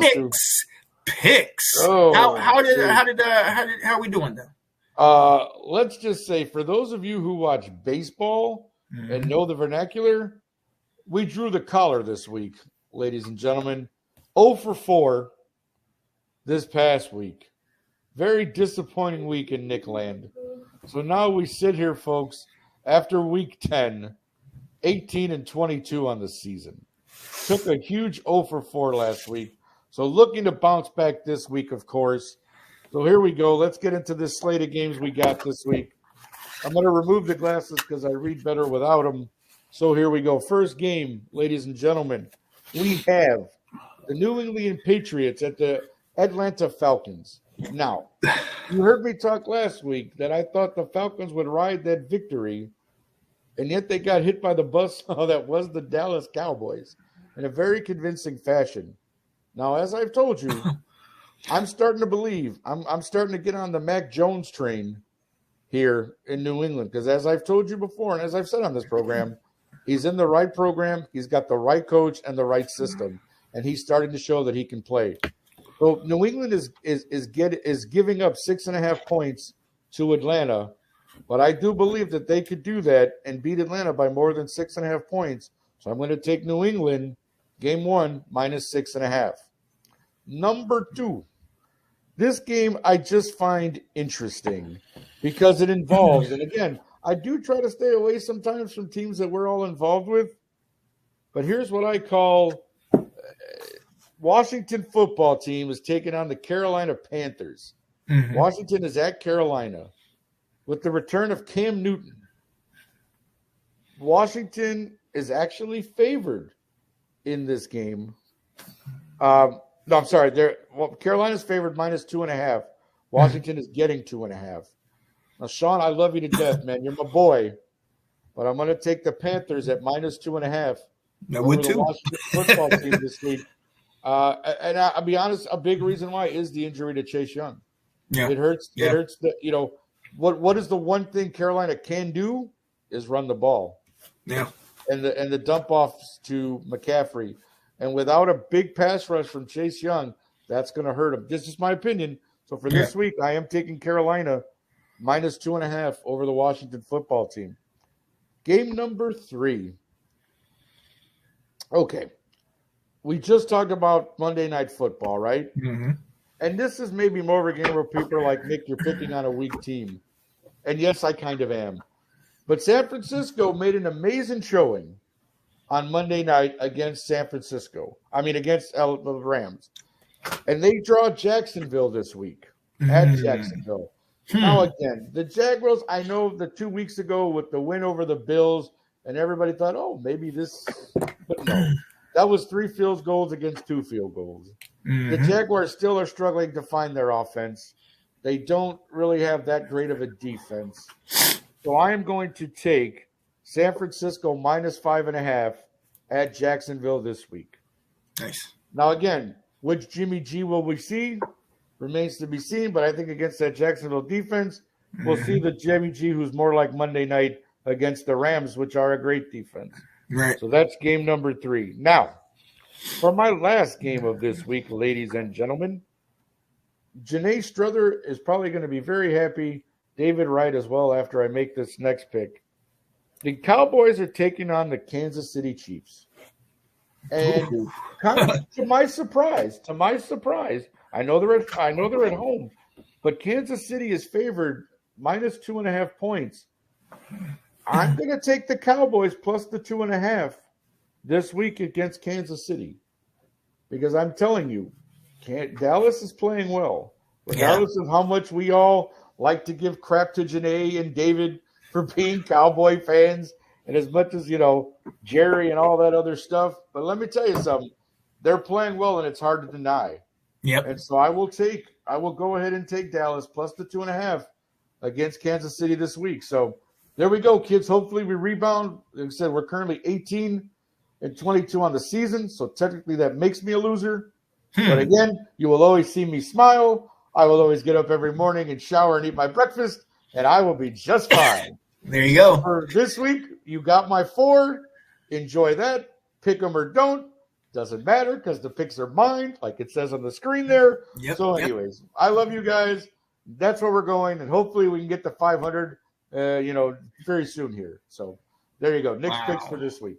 to picks. Oh, how are we doing then? Let's just say, for those of you who watch baseball and know the vernacular, we drew the collar this week, ladies and gentlemen. 0 for 4 this past week. Very disappointing week in Nickland. So now we sit here, folks, after week 10, 18-22 on the season. Took a huge 0 for 4 last week. So looking to bounce back this week, of course. So here we go. Let's get into this slate of games we got this week. I'm going to remove the glasses because I read better without them. So here we go. First game, ladies and gentlemen. We have the New England Patriots at the Atlanta Falcons. Now, you heard me talk last week that I thought the Falcons would ride that victory, and yet they got hit by the buzzsaw that was the Dallas Cowboys in a very convincing fashion. Now, as I've told you, I'm starting to believe. I'm starting to get on the Mac Jones train here in New England because, as I've told you before and as I've said on this program, he's in the right program, he's got the right coach and the right system, and he's starting to show that he can play. So New England is giving up 6.5 points to Atlanta, but I do believe that they could do that and beat Atlanta by more than 6.5 points. So I'm going to take New England, game 1, minus 6.5. Number 2, this game I just find interesting because it involves, and again, I do try to stay away sometimes from teams that we're all involved with, but here's what I call Washington football team is taking on the Carolina Panthers. Mm-hmm. Washington is at Carolina with the return of Cam Newton. Washington is actually favored in this game. No, I'm sorry. Carolina's favored minus 2.5. Washington is getting 2.5. Now, Sean, I love you to death, man. You're my boy. But I'm going to take the Panthers at minus 2.5. I would too. The Washington football team this week. And I'll be honest, a big reason why is the injury to Chase Young. Yeah. It hurts. Yeah. It hurts. What is the one thing Carolina can do is run the ball. Yeah. And the dump offs to McCaffrey. And without a big pass rush from Chase Young, that's going to hurt him. This is my opinion. So for this week, I am taking Carolina minus 2.5 over the Washington football team. Game number 3. Okay. We just talked about Monday Night Football, right? Mm-hmm. And this is maybe more of a game where people are like, Nick, you're picking on a weak team. And yes, I kind of am. But San Francisco made an amazing showing on Monday night against against the Rams. And they draw Jacksonville this week at Jacksonville. Now, again, the Jaguars, I know the 2 weeks ago with the win over the Bills, and everybody thought, oh, maybe this – but no. That was 3 field goals against 2 field goals. Mm-hmm. The Jaguars still are struggling to find their offense. They don't really have that great of a defense. So I am going to take San Francisco minus 5.5 at Jacksonville this week. Nice. Now, again, which Jimmy G will we see? Remains to be seen, but I think against that Jacksonville defense, we'll see the Jimmy G who's more like Monday night against the Rams, which are a great defense. Right. So that's game number 3. Now, for my last game of this week, ladies and gentlemen, Janae Struther is probably going to be very happy. David Wright as well after I make this next pick. The Cowboys are taking on the Kansas City Chiefs. And kind of, to my surprise, I know they're at home, but Kansas City is favored minus 2.5 points. I'm going to take the Cowboys plus the 2.5 this week against Kansas City because I'm telling you, Dallas is playing well. Regardless of how much we all like to give crap to Janae and David for being Cowboy fans, and as much as, Jerry and all that other stuff. But let me tell you something. They're playing well, and it's hard to deny. Yep. And so I will go ahead and take Dallas plus the 2.5 against Kansas City this week. So there we go, kids. Hopefully we rebound. Like I said, we're currently 18-22 on the season, so technically that makes me a loser. But again, you will always see me smile. I will always get up every morning and shower and eat my breakfast, and I will be just fine. There you go. For this week, you got my 4. Enjoy that. Pick 'em or don't. Doesn't matter because the picks are mine, like it says on the screen there. Yep, So, anyways, I love you guys. That's where we're going, and hopefully we can get to 500, very soon here. So, there you go. Nick's picks for this week.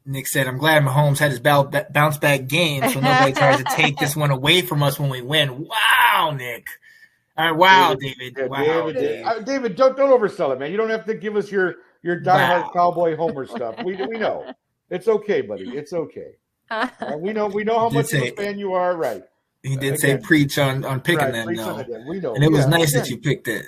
Nick said, I'm glad Mahomes had his bounce back game, so nobody tries to take this one away from us when we win. Wow, Nick. All right, wow, David. Yeah, wow, David, don't oversell it, man. You don't have to give us your diehard cowboy homer stuff. We know. It's okay, buddy. It's okay. We know how much of a fan you are, right? He did say preach on picking them, though. We know. And it was nice that you picked it.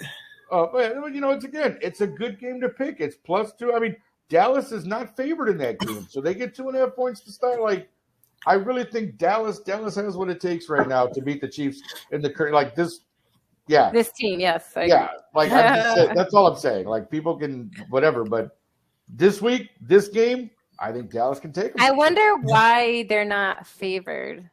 It's a good game to pick. It's +2. I mean, Dallas is not favored in that game, so they get 2.5 points to start. Like, I really think Dallas has what it takes right now to beat the Chiefs in the current like this. Yeah, this team, yes. Like I'm just saying, that's all I'm saying. Like people can whatever, but this week, this game, I think Dallas can take them. I wonder why they're not favored.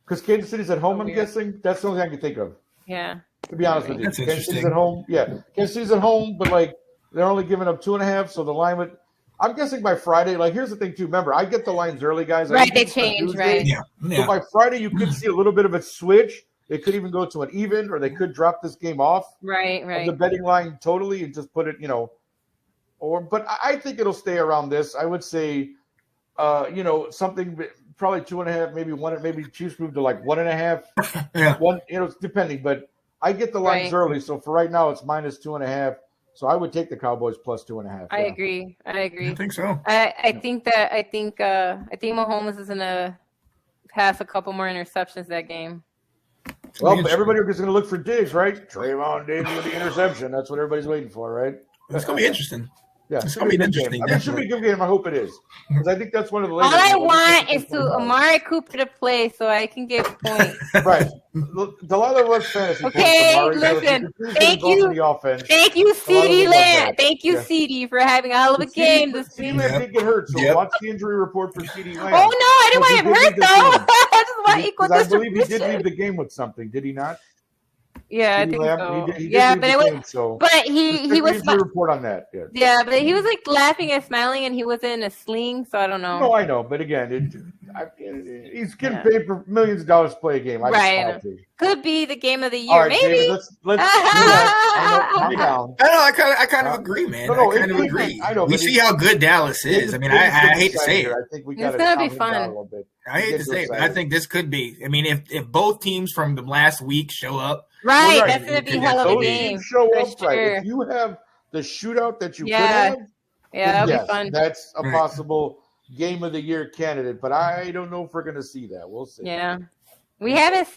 Because Kansas City's at home. I'm guessing that's the only thing I can think of. Yeah. To be honest with you, That's Kansas City's at home. Yeah, Kansas City's at home, but like they're only giving up 2.5, so the line would. I'm guessing by Friday. Like, here's the thing, too. Remember, I get the lines early, guys. Right, they change, right? Yeah. So by Friday, you could see a little bit of a switch. It could even go to an even, or they could drop this game off. Right. Of the betting line totally and just put it, But I think it'll stay around this. I would say, something probably 2.5, maybe 1. Maybe Chiefs move to like 1.5. Yeah. 1, depending. But I get the lines early, so for right now, it's -2.5. So I would take the Cowboys +2.5. I agree. I think so. I think Mahomes is gonna pass a couple more interceptions that game. Well, everybody is going to look for Diggs, right? Trayvon Diggs with the interception. That's what everybody's waiting for, right? It's going to be interesting. Yeah, it's going to be interesting. It should be a good game. I hope it is. Because I think that's one of the All I want is to Amari Cooper to play so I can get points. Right. Delilah loves fantasy. Okay, listen. Thank you. Thank you, CD Lamb. Thank you, CD, for having a hell of a game this season. CD Lamb did get hurt, so watch the injury report for CD Lamb. Oh, no, I didn't want him hurt, though. I just want equal distribution. I believe he did leave the game with something, did he not? Yeah, CD I think Lamb, so. He did but it was. Game, so but he was. Report on that. Yeah, but he was like laughing and smiling, and he was in a sling. So I don't know. No, I know, but again, he's getting paid for millions of dollars to play a game. Right. Could be the game of the year, all right, maybe. David, let's I know. I kind of agree, man. I kind of agree. I know. We see how good Dallas is. I mean, I hate to say it. I think we got it's gonna be fun. I hate to say it, but I think this could be. I mean, if both teams from the last week show up. Right, that's going to be hell of a game. Show up, right. If you have the shootout that you could have, that'll be fun. That's a possible game of the year candidate, but I don't know if we're going to see that. We'll see. Yeah. We haven't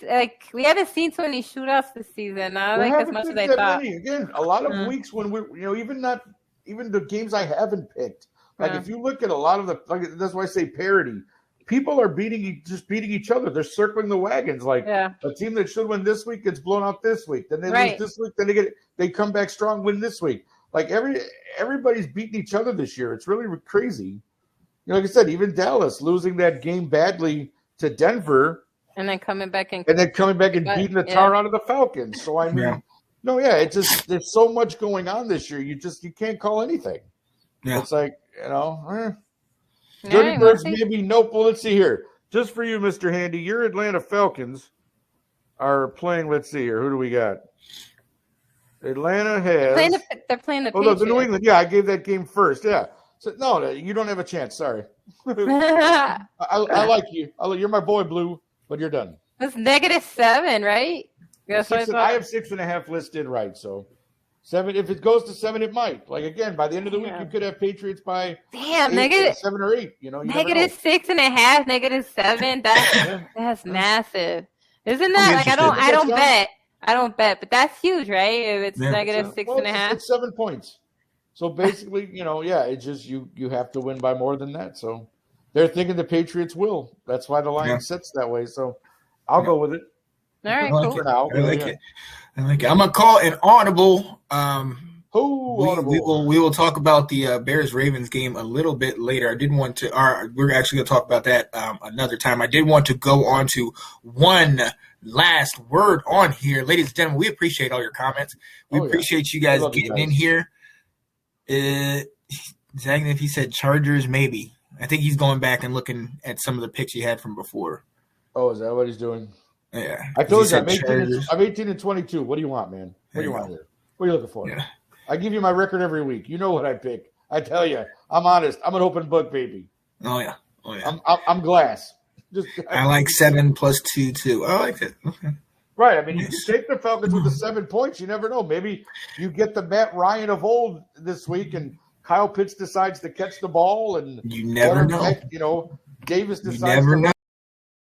seen so many shootouts this season. Not like as much as I thought. Again, a lot of weeks when we're even the games I haven't picked. Like if you look at a lot of that's why I say parity. People are beating each other. They're circling the wagons. Like a team that should win this week gets blown out this week. Then they lose this week. Then they come back strong, win this week. Like everybody's beating each other this year. It's really crazy. Like I said, even Dallas losing that game badly to Denver, and then coming back and beating the tar out of the Falcons. So I mean, it's just there's so much going on this year. You can't call anything. Yeah. It's like Dirty Birds, maybe nope. Well, let's see here. Just for you, Mr. Handy, your Atlanta Falcons are playing. Let's see here. Who do we got? Atlanta has. They're playing the. Oh, no, the New England. Yeah, I gave that game first. Yeah. So no, you don't have a chance. Sorry. I like you. You're my boy, Blue, but you're done. It's -7, right? I have 6.5 listed right. So 7. If it goes to 7, it might. Like again, by the end of the week, you could have Patriots by 7 or 8. You -6.5, -7. That's massive. Isn't that like I don't bet, but that's huge, right? If it's -6.5, it's 7 points. So basically, it's just you have to win by more than that. So they're thinking the Patriots will. That's why the line sits that way. So I'll go with it. All right, cool. For now. I like it. I'm gonna call an audible. We will talk about the Bears Ravens game a little bit later. I didn't want to. We're actually gonna talk about that another time. I did want to go on to one last word on here, ladies and gentlemen. We appreciate all your comments. We appreciate you guys getting in here. Zagnif, he said Chargers, maybe. I think he's going back and looking at some of the picks he had from before. Oh, is that what he's doing? Yeah. I told you I'm 18 and 22. What do you want, man? What do you want here? What are you looking for? Yeah. I give you my record every week. You know what I pick. I tell you, I'm honest. I'm an open book, baby. Oh yeah. I'm glass. I like 7 plus 2 too. I like it. Okay. Right. I mean, you take the Falcons with the 7 points. You never know. Maybe you get the Matt Ryan of old this week, and Kyle Pitts decides to catch the ball, and you never know. Davis decides. You never know.